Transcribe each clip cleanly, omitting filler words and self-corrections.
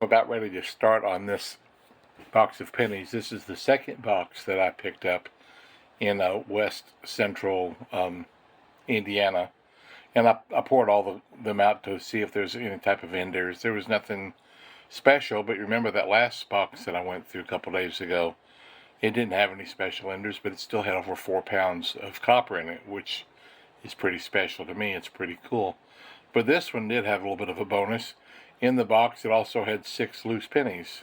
About ready to start on this box of pennies. This is the second box that I picked up in west central Indiana, and I poured all them out to see if there's any type of enders. There was nothing special, but remember that last box that I went through a couple days ago, it didn't have any special enders, but it still had over 4 pounds of copper in it, which is pretty special to me. It's pretty cool. But this one did have a little bit of a bonus. In the box, it also had 6 loose pennies.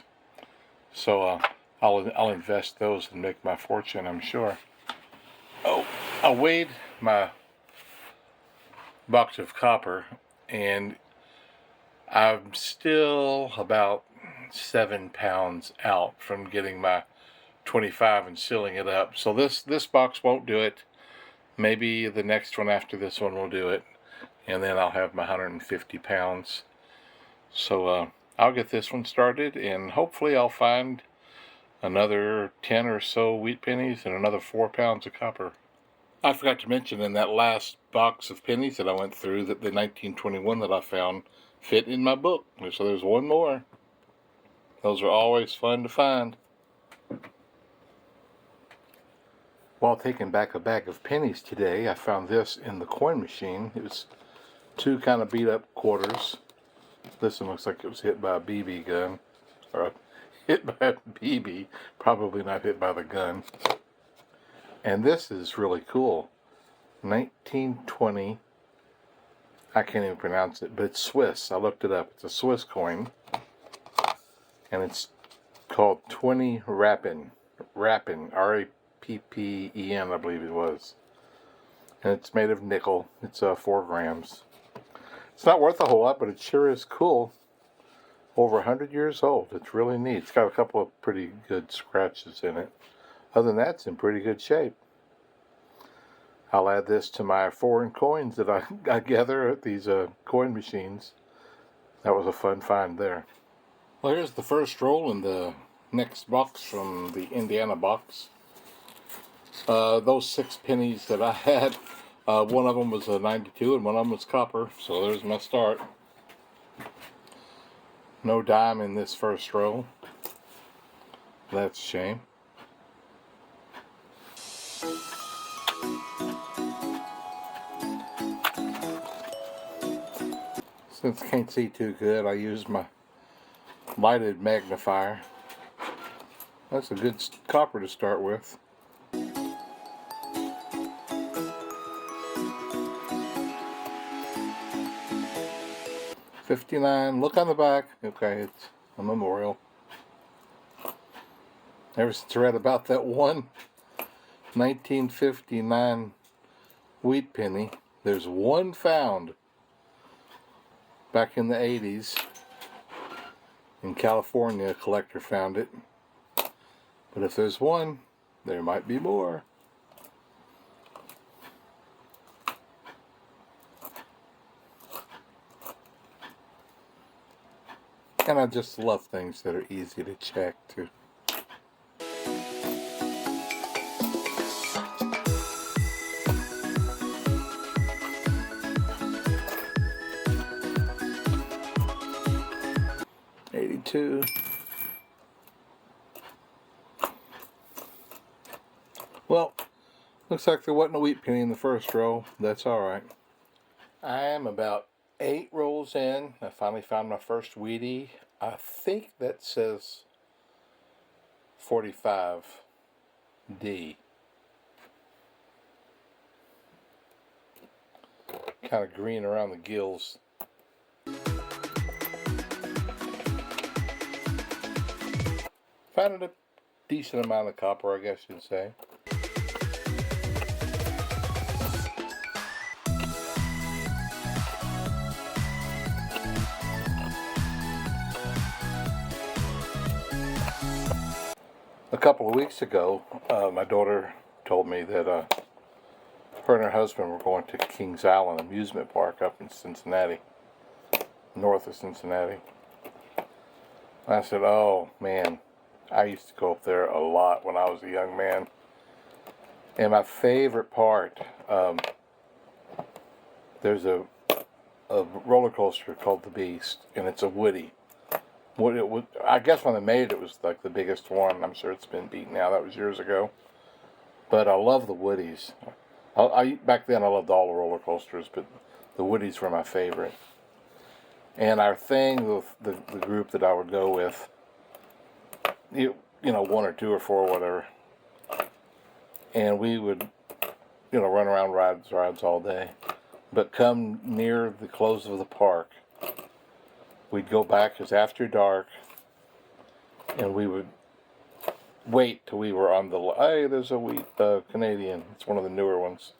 So I'll invest those and make my fortune, I'm sure. Oh, I weighed my box of copper, and I'm still about 7 pounds out from getting my 25 and sealing it up. So this box won't do it. Maybe the next one after this one will do it, and then I'll have my 150 pounds. So I'll get this one started, and hopefully I'll find another 10 or so wheat pennies and another 4 pounds of copper. I forgot to mention in that last box of pennies that I went through that the 1921 that I found fit in my book. So there's one more. Those are always fun to find. While taking back a bag of pennies today, I found this in the coin machine. It was 2 kind of beat up quarters. This one looks like it was hit by a BB gun, or hit by a BB, probably not hit by the gun. And this is really cool. 1920, I can't even pronounce it, but it's Swiss. I looked it up. It's a Swiss coin, and it's called 20 Rappen, R-A-P-P-E-N, I believe it was. And it's made of nickel. It's 4 grams. It's not worth a whole lot, but it sure is cool. Over 100 years old. It's really neat. It's got a couple of pretty good scratches in it. Other than that, it's in pretty good shape. I'll add this to my foreign coins that I gather at these coin machines. That was a fun find there. Well, here's the first roll in the next box from the Indiana box. Those 6 pennies that I had, one of them was a 92 and one of them was copper, so there's my start. No dime in this first row. That's a shame. Since I can't see too good, I use my lighted magnifier. That's a good copper to start with. 59. Look on the back. Okay, it's a memorial. Ever since I read about that one 1959 wheat penny, there's one found back in the 80s in California. A collector found it. But if there's one, there might be more. And I just love things that are easy to check too. $82. Well, looks like there wasn't a wheat penny in the first row. That's alright. I am about 8 rolls in. I finally found my first wheatie. I think that says 45D. Kind of green around the gills. Found a decent amount of copper, I guess you'd say. A couple of weeks ago, my daughter told me that her and her husband were going to Kings Island Amusement Park up in Cincinnati, north of Cincinnati. And I said, oh man, I used to go up there a lot when I was a young man. And my favorite part, there's a roller coaster called the Beast, and it's a Woody. I guess when they made it, it was like the biggest one. I'm sure it's been beat now. That was years ago. But I love the Woodies. Back then I loved all the roller coasters, but the Woodies were my favorite. And our thing, the group that I would go with, one or two or four, or whatever, and we would, run around rides all day. But come near the close of the park, we'd go back. It was after dark, and we would wait till we were on the. Hey, there's a Canadian. It's one of the newer ones.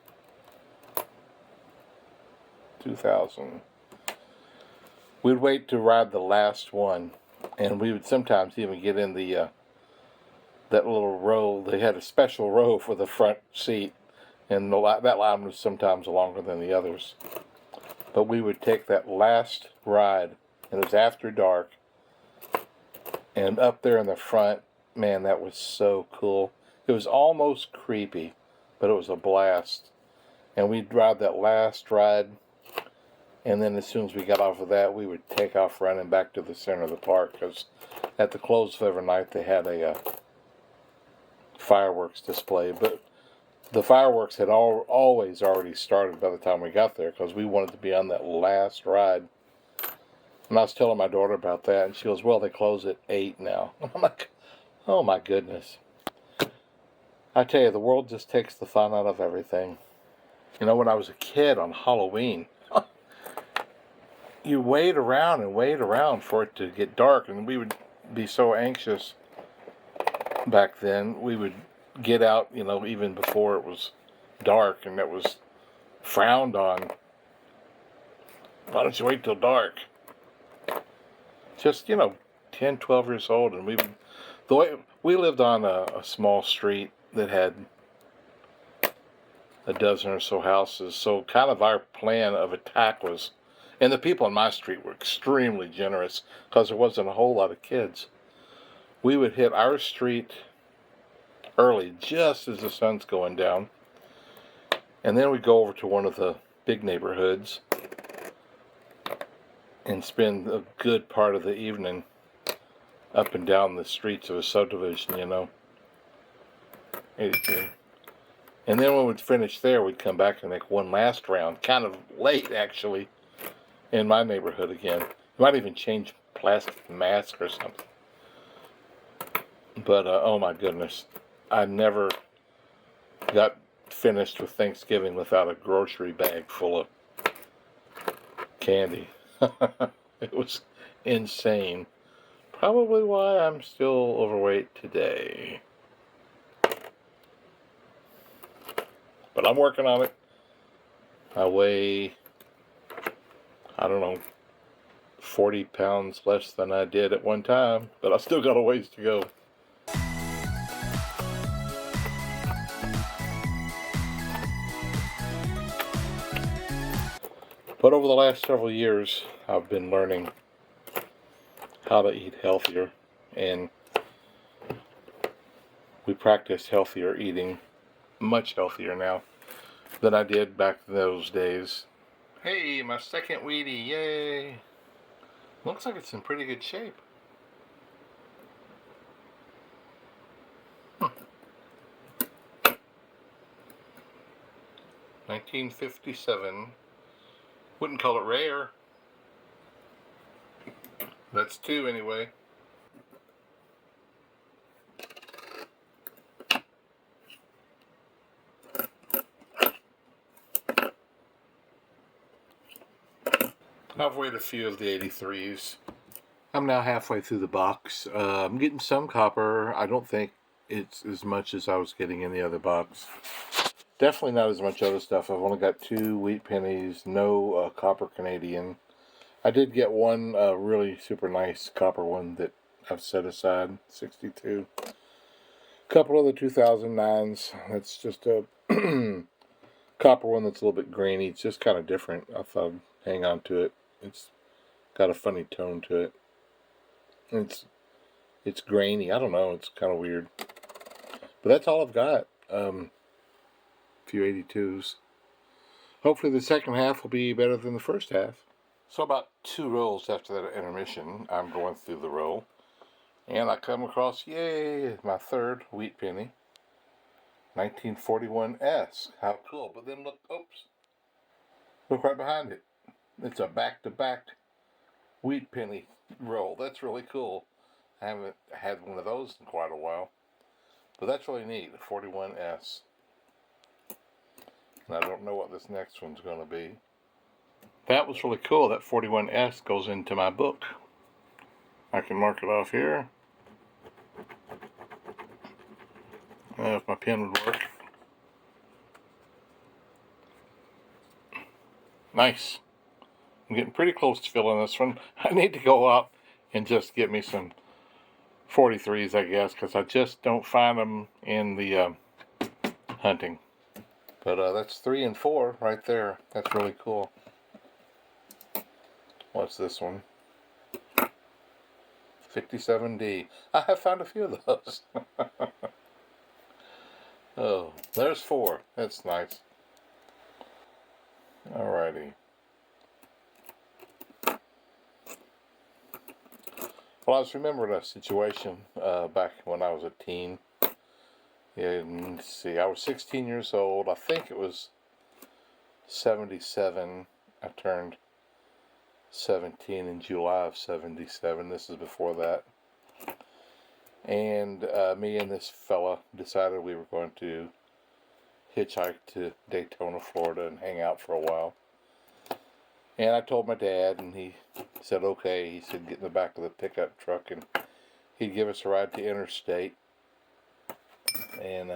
2000. We'd wait to ride the last one, and we would sometimes even get in the that little row. They had a special row for the front seat, and that line was sometimes longer than the others. But we would take that last ride, and it was after dark, and up there in the front, man, that was so cool. It was almost creepy, but it was a blast. And we'd ride that last ride, and then as soon as we got off of that, we would take off running back to the center of the park, because at the close of every night they had a fireworks display. But the fireworks had always already started by the time we got there, because we wanted to be on that last ride. And I was telling my daughter about that, and she goes, well, they close at 8 now. I'm like, oh my goodness. I tell you, the world just takes the fun out of everything. When I was a kid on Halloween, you wait around and wait around for it to get dark, and we would be so anxious back then. We would get out, even before it was dark, and it was frowned on. Why don't you wait till dark? Just, 10, 12 years old, and we lived on a small street that had a dozen or so houses, so kind of our plan of attack was, and the people on my street were extremely generous because there wasn't a whole lot of kids. We would hit our street early, just as the sun's going down, and then we'd go over to one of the big neighborhoods and spend a good part of the evening up and down the streets of a subdivision, 82. And then when we'd finish there, we'd come back and make one last round, kind of late actually, in my neighborhood again. You might even change plastic mask or something. But, oh my goodness, I never got finished with Thanksgiving without a grocery bag full of candy. It was insane. Probably why I'm still overweight today. But I'm working on it. I weigh, 40 pounds less than I did at one time, but I still got a ways to go. But over the last several years, I've been learning how to eat healthier, and we practice healthier eating, much healthier now than I did back in those days. Hey, my second Wheatie, yay! Looks like it's in pretty good shape. 1957. Wouldn't call it rare. That's 2 anyway. I've weighed a few of the 83s. I'm now halfway through the box. I'm getting some copper. I don't think it's as much as I was getting in the other box. Definitely not as much other stuff. I've only got 2 wheat pennies, no copper Canadian. I did get one really super nice copper one that I've set aside, 62. A couple of the 2009s. That's just a copper one that's a little bit grainy. It's just kind of different. I thought I'd hang on to it. It's got a funny tone to it. It's grainy. I don't know. It's kind of weird. But that's all I've got. Few 82s. Hopefully the second half will be better than the first half. So about 2 rolls after that intermission, I'm going through the roll, and I come across, yay, my third wheat penny, 1941S. How cool! But then look, oops, look right behind it. It's a back-to-back wheat penny roll. That's really cool. I haven't had one of those in quite a while, but that's really neat. 41S. And I don't know what this next one's going to be. That was really cool. That 41S goes into my book. I can mark it off here. If my pen would work. Nice. I'm getting pretty close to filling this one. I need to go out and just get me some 43s, I guess, because I just don't find them in the hunting. But that's 3 and 4 right there. That's really cool. What's this one? 57D. I have found a few of those. Oh, there's 4. That's nice. Alrighty. Well, I was remembering a situation back when I was a teen. And let's see, I was 16 years old. I think it was 77. I turned 17 in July of 77. This is before that. And me and this fella decided we were going to hitchhike to Daytona, Florida and hang out for a while. And I told my dad, and he said, okay. He said, get in the back of the pickup truck, and he'd give us a ride to Interstate. And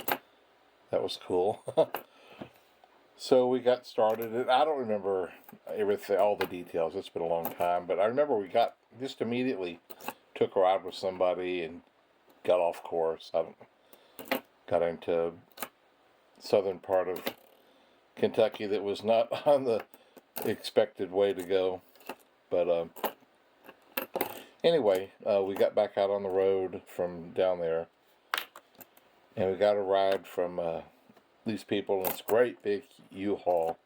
that was cool. So we got started, and I don't remember everything, all the details. It's been a long time, but I remember we got just immediately took a ride with somebody and got off course. I got into southern part of Kentucky that was not on the expected way to go, but anyway, we got back out on the road from down there, and we got a ride from these people in this great big U-Haul,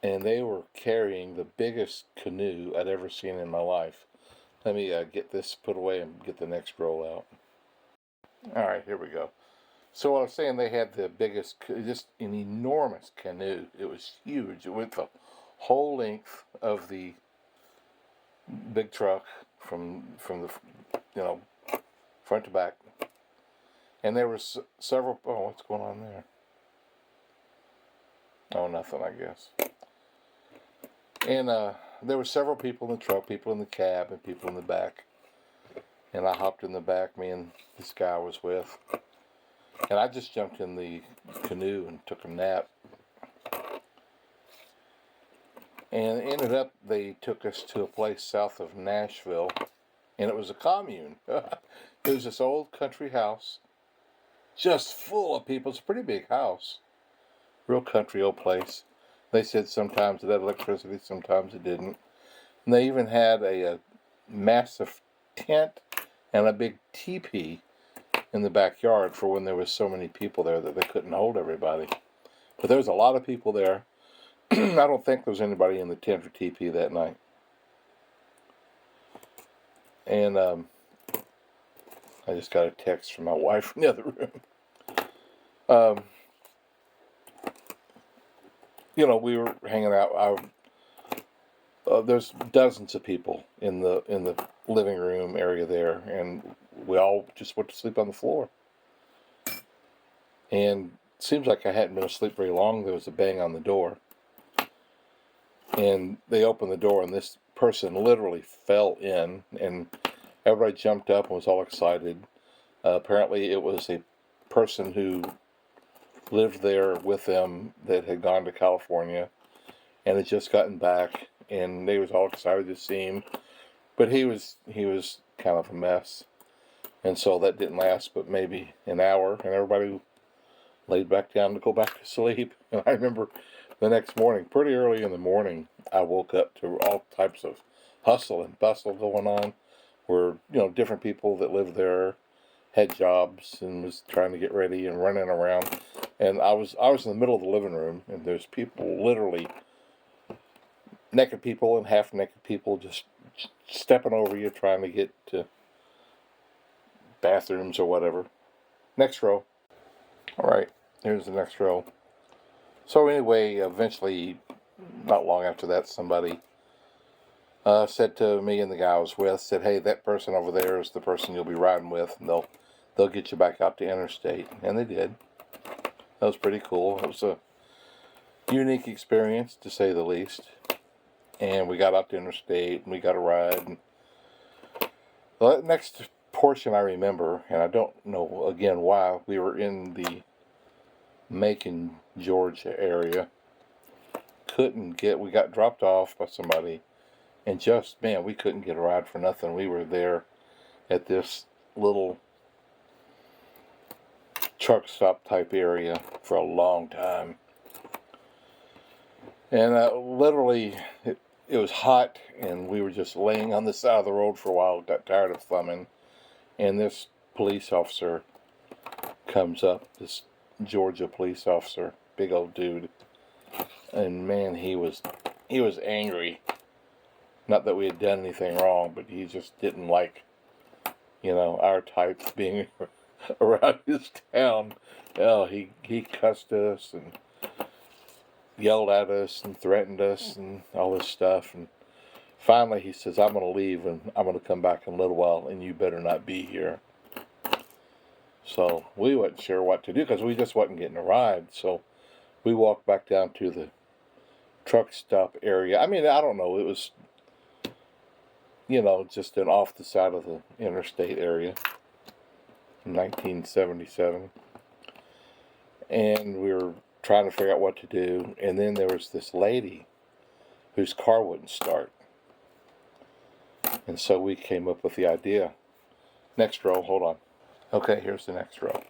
and they were carrying the biggest canoe I'd ever seen in my life. Let me get this put away and get the next roll out. Alright, here we go. So I was saying they had the biggest, just an enormous canoe. It was huge. It went the whole length of the big truck from the, front to back. And there was several, oh, what's going on there? Oh, nothing, I guess. And there were several people in the truck, people in the cab, and people in the back. And I hopped in the back, me and this guy I was with. And I just jumped in the canoe and took a nap. And it ended up, they took us to a place south of Nashville. And it was a commune. It was this old country house, just full of people. It's a pretty big house. Real country old place. They said sometimes it had electricity, sometimes it didn't. And they even had a massive tent and a big teepee in the backyard for when there was so many people there that they couldn't hold everybody. But there was a lot of people there. I don't think there was anybody in the tent or teepee that night. And I just got a text from my wife from the other room. We were hanging out. There's dozens of people in the living room area there, and we all just went to sleep on the floor. And it seems like I hadn't been asleep very long. There was a bang on the door, and they opened the door, and this person literally fell in, and everybody jumped up and was all excited. Apparently, it was a person who lived there with them that had gone to California and had just gotten back, and they was all excited to see him, but he was kind of a mess, and so that didn't last but maybe an hour, and everybody laid back down to go back to sleep. And I remember the next morning, pretty early in the morning, I woke up to all types of hustle and bustle going on, where different people that lived there had jobs and was trying to get ready and running around. And I was in the middle of the living room, and there's people literally naked people and half naked people just stepping over you trying to get to bathrooms or whatever. Next row. All right, here's the next row. So anyway, eventually, not long after that, somebody said to me and the guy I was with, said, "Hey, that person over there is the person you'll be riding with, and they'll get you back out to interstate." And they did. That was pretty cool. It was a unique experience, to say the least. And we got out to interstate, and we got a ride. And the next portion I remember, and I don't know again why, we were in the Macon, Georgia area. We got dropped off by somebody, and just, man, we couldn't get a ride for nothing. We were there at this little truck stop type area for a long time. And literally, it was hot, and we were just laying on the side of the road for a while, got tired of thumbing, and this police officer comes up, this Georgia police officer, big old dude, and man, he was angry. Not that we had done anything wrong, but he just didn't like, our types being around his town. Hell, he cussed us and yelled at us and threatened us and all this stuff. And finally he says, "I'm going to leave and I'm going to come back in a little while and you better not be here." So we wasn't sure what to do because we just wasn't getting a ride. So we walked back down to the truck stop area. I mean, I don't know. It was, just an off the side of the interstate area in 1977. And we were trying to figure out what to do. And then there was this lady whose car wouldn't start. And so we came up with the idea. Next row, hold on. Okay, here's the next row.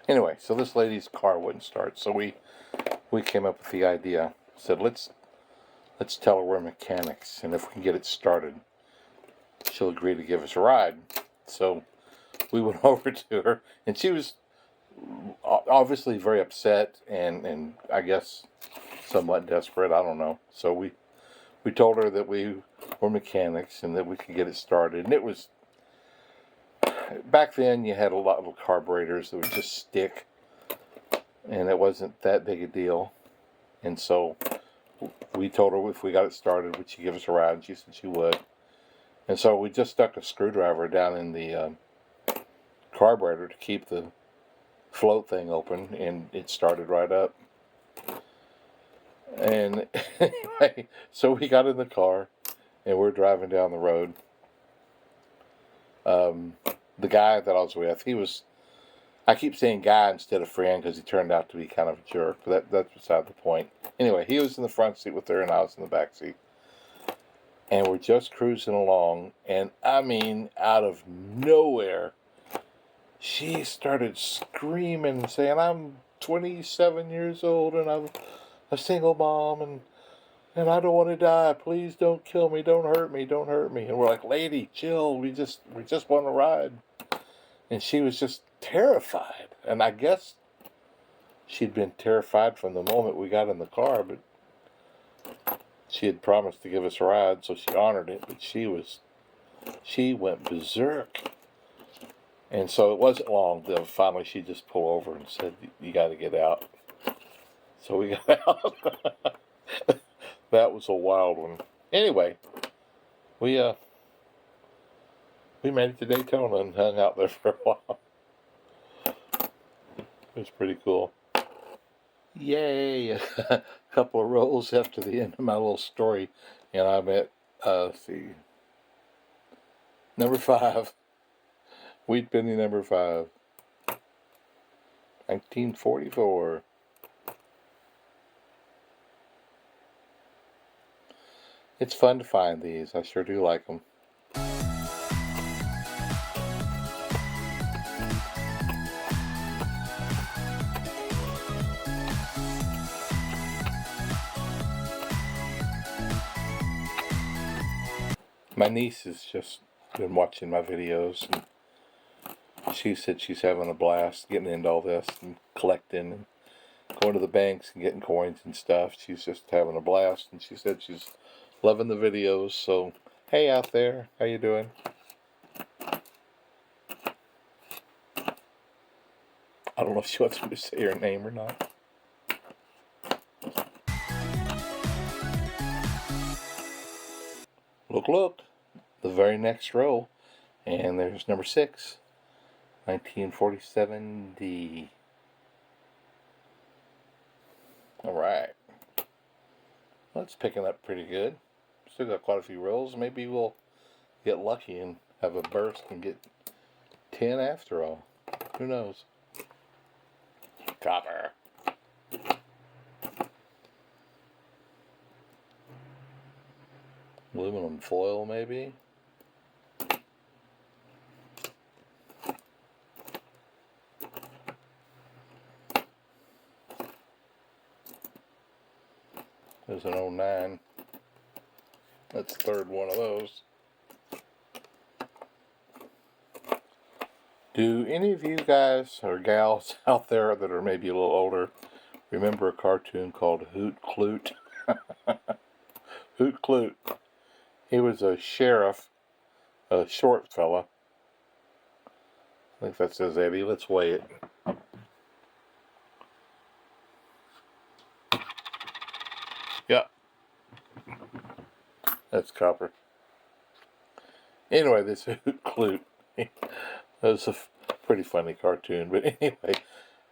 Anyway, so this lady's car wouldn't start. So we came up with the idea. Said, let's tell her we're mechanics, and if we can get it started, she'll agree to give us a ride. So we went over to her, and she was obviously very upset and I guess somewhat desperate. I don't know. So we told her that we were mechanics and that we could get it started. And it was, back then you had a lot of carburetors that would just stick, and it wasn't that big a deal. And so we told her if we got it started, would she give us a ride? And she said she would. And so we just stuck a screwdriver down in the carburetor to keep the float thing open, and it started right up. And anyway, so we got in the car and we're driving down the road. The guy that I was with, I keep saying guy instead of friend because he turned out to be kind of a jerk, but that's beside the point. Anyway, he was in the front seat with her and I was in the back seat. And we're just cruising along, and I mean, out of nowhere, she started screaming and saying, "I'm 27 years old and I'm a single mom and I don't want to die. Please don't kill me. Don't hurt me. Don't hurt me." And we're like, "Lady, chill. We just want to ride." And she was just terrified. And I guess she'd been terrified from the moment we got in the car, but she had promised to give us a ride, so she honored it. But she went berserk. And so it wasn't long till finally she just pulled over and said, "You got to get out." So we got out. That was a wild one. Anyway, we made it to Daytona and hung out there for a while. It was pretty cool. Yay! A couple of rolls after the end of my little story, and I'm at, let's see, number 5. Wheat penny number 5. 1944. It's fun to find these. I sure do like them. My niece has just been watching my videos, and she said she's having a blast getting into all this and collecting and going to the banks and getting coins and stuff. She's just having a blast, and she said she's Loving the videos. So, hey out there, how you doing? I don't know if she wants me to say her name or not. Look, the very next row, and there's number 6, 1947 D. All right, well, it's picking up pretty good. Still got quite a few rolls. Maybe we'll get lucky and have a burst and get 10 after all. Who knows? Copper. Aluminum foil, maybe. There's an 09. That's the third one of those. Do any of you guys or gals out there that are maybe a little older remember a cartoon called Hoot Kloot? Hoot Kloot. He was a sheriff, a short fella. I think that says Eddie. Let's weigh it. Yep. That's copper. Anyway, this Hoot Kloot. That was a pretty funny cartoon. But anyway,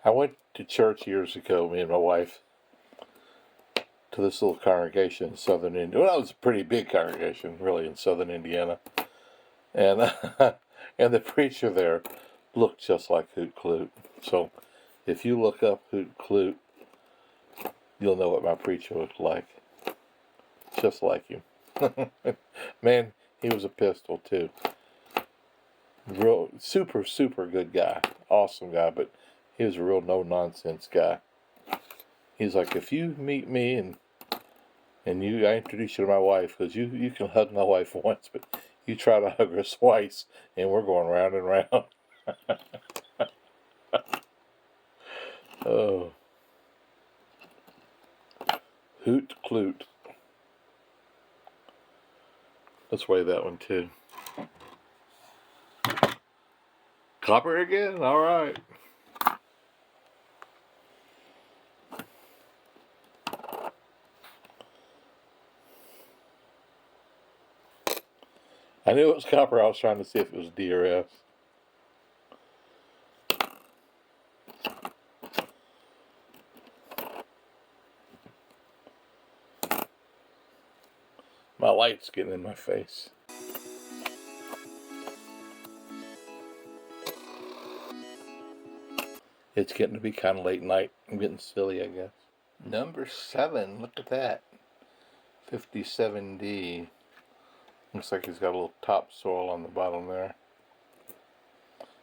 I went to church years ago, me and my wife, to this little congregation in southern Indiana. Well, it was a pretty big congregation, really, in southern Indiana. And and the preacher there looked just like Hoot Kloot. So if you look up Hoot Kloot, you'll know what my preacher looked like. Just like him. Man, he was a pistol, too. Real super good guy, awesome guy, but he was a real no nonsense guy. He's like, if you meet me and I introduce you to my wife, because you can hug my wife once, but you try to hug her twice, and we're going round and round. Oh, Hoot Kloot. Let's weigh that one too. Copper again? All right. I knew it was copper. I was trying to see if it was D or F. My light's getting in my face. It's getting to be kind of late night. I'm getting silly, I guess. Number 7. Look at that. 57D. Looks like he's got a little topsoil on the bottom there.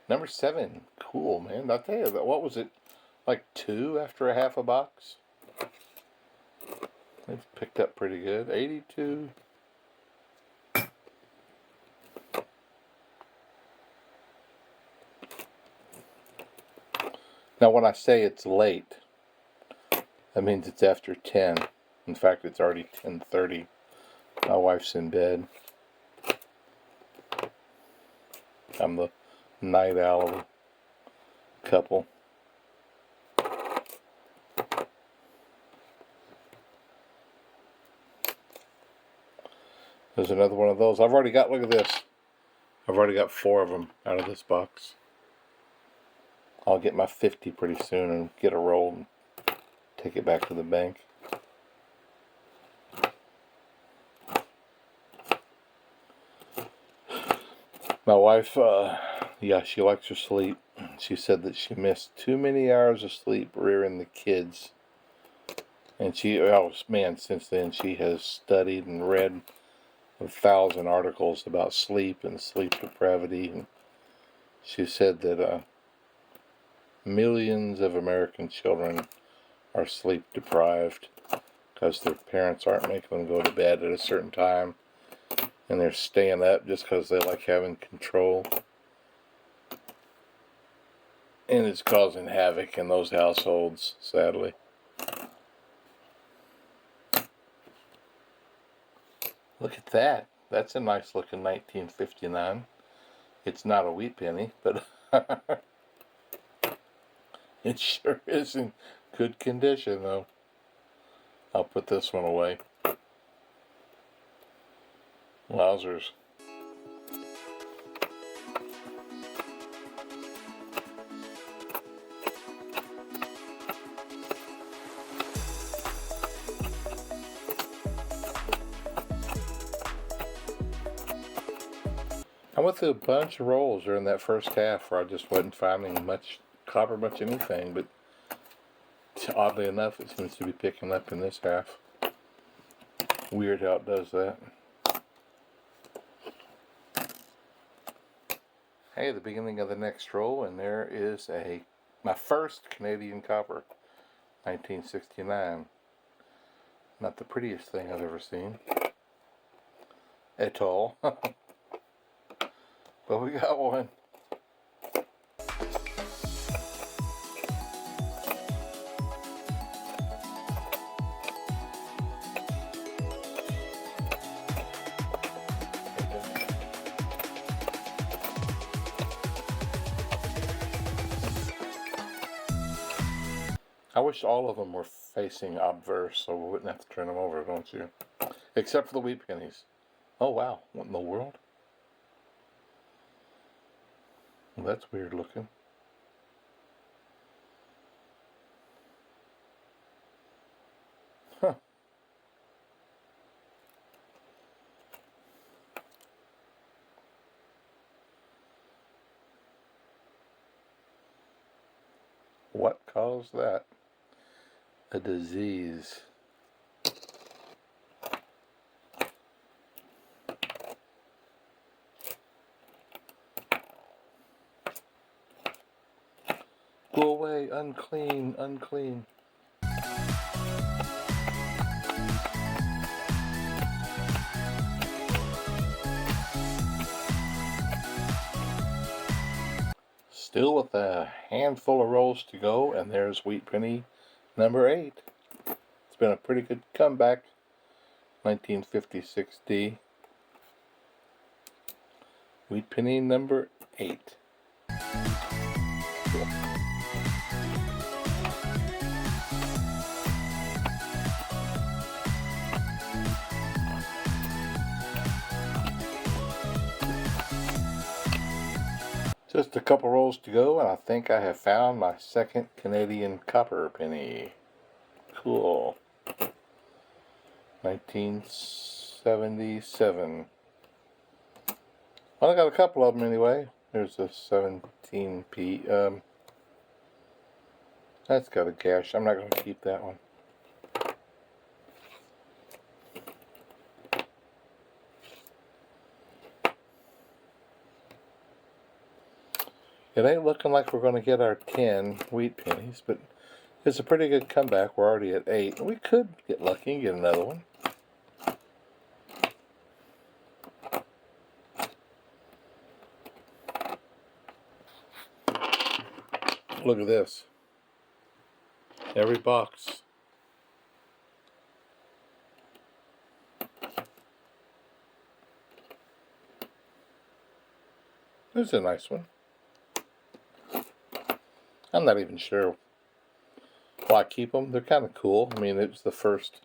Number 7. Cool, man. I'll tell you, what was it? Like 2 after a half a box? They've picked up pretty good. 82. Now, when I say it's late, that means it's after 10. In fact, it's already 10:30. My wife's in bed. I'm the night owl of the couple. There's another one of those. I've already got, look at this. I've already got 4 of them out of this box. I'll get my 50 pretty soon and get a roll and take it back to the bank. My wife, yeah, she likes her sleep. She said that she missed too many hours of sleep rearing the kids. And she, oh man, since then she has studied and read 1,000 articles about sleep and sleep depravity. And she said that millions of American children are sleep deprived because their parents aren't making them go to bed at a certain time, and they're staying up just because they like having control. And it's causing havoc in those households, sadly. Look at that. That's a nice looking 1959. It's not a wheat penny, but it sure is in good condition, though. I'll put this one away. Wowzers. I went through a bunch of rolls during that first half where I just wasn't finding much copper, much anything, but oddly enough, it seems to be picking up in this half. Weird how it does that. Hey, the beginning of the next roll, and there is my first Canadian copper, 1969. Not the prettiest thing I've ever seen at all. But we got one. I wish all of them were facing obverse so we wouldn't have to turn them over, don't you? Except for the wheat pennies. Oh wow, what in the world? Well, that's weird looking. Huh. What caused that? A disease. Go away, unclean, unclean. Still with a handful of rolls to go, and there's wheat penny number 8. It's been a pretty good comeback. 1956D. Wheat penny number 8. Cool. Just a couple rolls to go, and I think I have found my second Canadian copper penny. Cool. 1977. Well, I got a couple of them anyway. There's a 17p. That's got a gash. I'm not going to keep that one. It ain't looking like we're going to get our 10 wheat pennies, but it's a pretty good comeback. We're already at 8. We could get lucky and get another one. Look at this. Every box. There's a nice one. I'm not even sure why I keep them. They're kind of cool. I mean, it was the first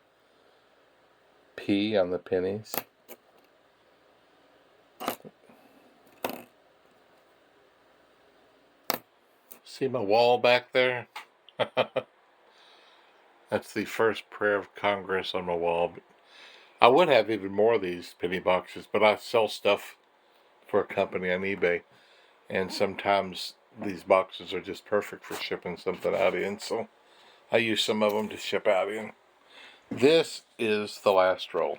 P on the pennies. See my wall back there? That's the first prayer of Congress on my wall. I would have even more of these penny boxes, but I sell stuff for a company on eBay, and sometimes these boxes are just perfect for shipping something out in, so I use some of them to ship out in. This is the last roll.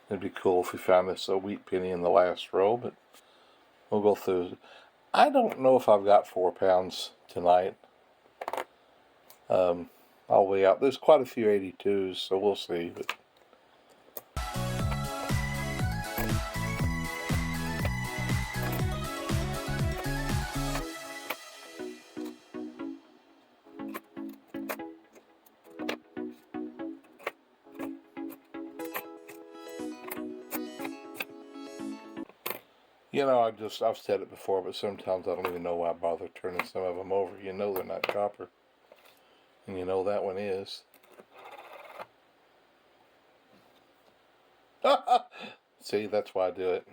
It'd be cool if we found this a wheat penny in the last roll, but we'll go through. I don't know if I've got 4 pounds tonight. I'll weigh out. There's quite a few 82s, so we'll see. But You know, I've said it before, but sometimes I don't even know why I bother turning some of them over. You know they're not copper. And you know that one is. See, that's why I do it.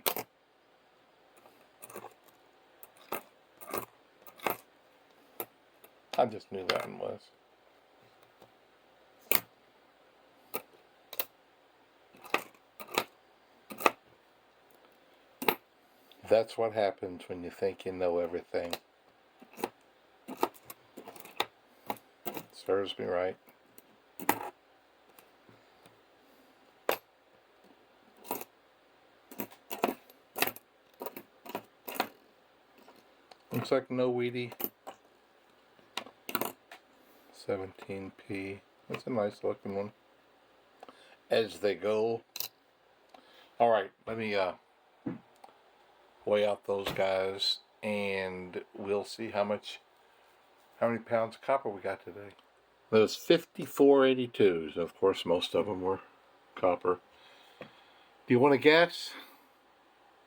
I just knew that one was. That's what happens when you think you know everything. Serves me right. Looks like no weedy. 17p. That's a nice looking one. As they go. Alright, let me weigh out those guys and we'll see how many pounds of copper we got today. Those 5482s, of course most of them were copper. Do you want to guess?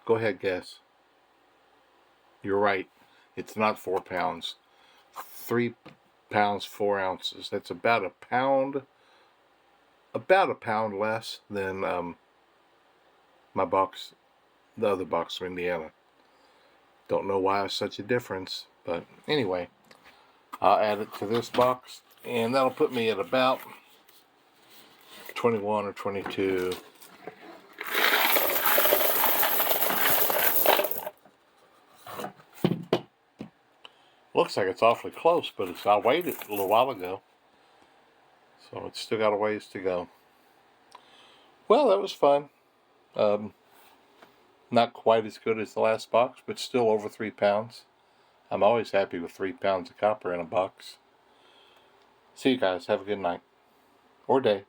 Go ahead, guess. You're right. It's not 4 pounds. 3 pounds, 4 ounces. That's about a pound less than my box, the other box from Indiana. Don't know why it's such a difference, but anyway, I'll add it to this box, and that'll put me at about 21 or 22. Looks like it's awfully close, but I weighed it a little while ago, so it's still got a ways to go. Well, that was fun. Not quite as good as the last box, but still over 3 pounds. I'm always happy with 3 pounds of copper in a box. See you guys. Have a good night. Or day.